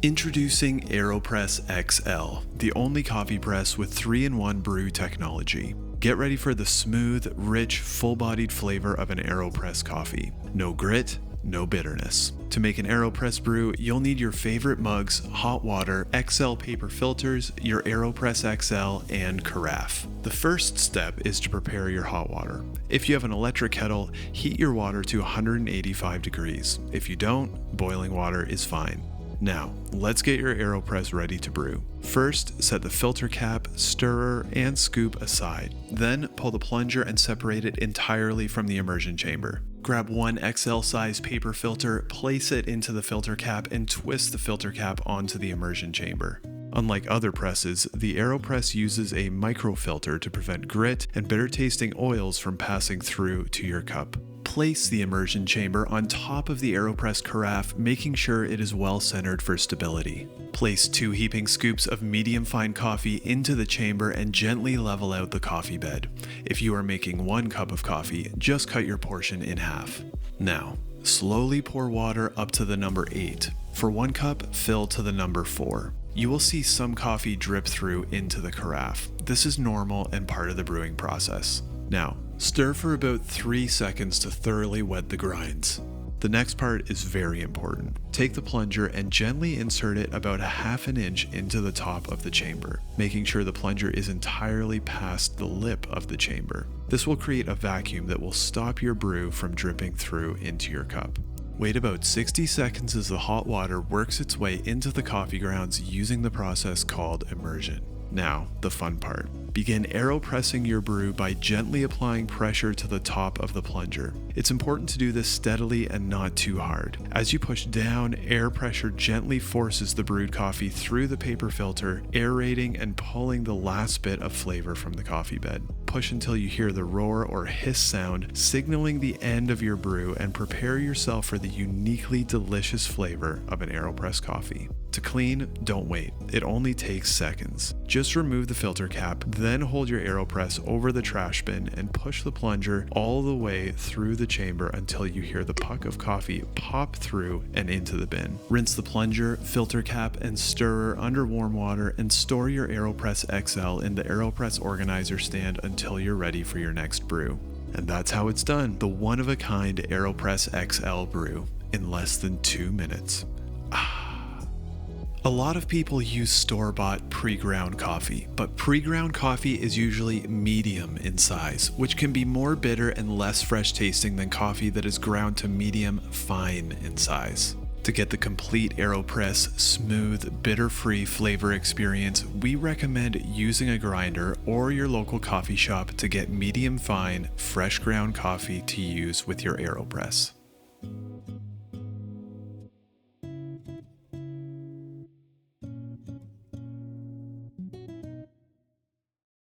Introducing AeroPress XL, the only coffee press with 3-in-1 brew technology. Get ready for the smooth, rich, full-bodied flavor of an AeroPress coffee. No grit, no bitterness. To make an AeroPress brew, you'll need your favorite mugs, hot water, XL paper filters, your AeroPress XL, and carafe. The first step is to prepare your hot water. If you have an electric kettle, heat your water to 185 degrees. If you don't, boiling water is fine. Now, let's get your AeroPress ready to brew. First, set the filter cap, stirrer, and scoop aside. Then, pull the plunger and separate it entirely from the immersion chamber. Grab one XL size paper filter, place it into the filter cap, and twist the filter cap onto the immersion chamber. Unlike other presses, the AeroPress uses a microfilter to prevent grit and bitter tasting oils from passing through to your cup. Place the immersion chamber on top of the AeroPress carafe, making sure it is well centered for stability. Place 2 heaping scoops of medium fine coffee into the chamber and gently level out the coffee bed. If you are making 1 cup of coffee, just cut your portion in half. Now, slowly pour water up to the number 8. For 1 cup, fill to the number 4. You will see some coffee drip through into the carafe. This is normal and part of the brewing process. Now, stir for about 3 seconds to thoroughly wet the grinds. The next part is very important. Take the plunger and gently insert it about 1/2 inch into the top of the chamber, making sure the plunger is entirely past the lip of the chamber. This will create a vacuum that will stop your brew from dripping through into your cup. Wait about 60 seconds as the hot water works its way into the coffee grounds using the process called immersion. Now, the fun part. Begin AeroPressing your brew by gently applying pressure to the top of the plunger. It's important to do this steadily and not too hard. As you push down, air pressure gently forces the brewed coffee through the paper filter, aerating and pulling the last bit of flavor from the coffee bed. Push until you hear the roar or hiss sound, signaling the end of your brew, and prepare yourself for the uniquely delicious flavor of an AeroPress coffee. To clean, don't wait. It only takes seconds. Just remove the filter cap, then hold your AeroPress over the trash bin and push the plunger all the way through the chamber until you hear the puck of coffee pop through and into the bin. Rinse the plunger, filter cap, and stirrer under warm water and store your AeroPress XL in the AeroPress organizer stand until you're ready for your next brew. And that's how it's done. The one-of-a-kind AeroPress XL brew in less than 2 minutes. A lot of people use store-bought pre-ground coffee, but pre-ground coffee is usually medium in size, which can be more bitter and less fresh tasting than coffee that is ground to medium fine in size. To get the complete AeroPress smooth, bitter-free flavor experience, we recommend using a grinder or your local coffee shop to get medium fine, fresh ground coffee to use with your AeroPress.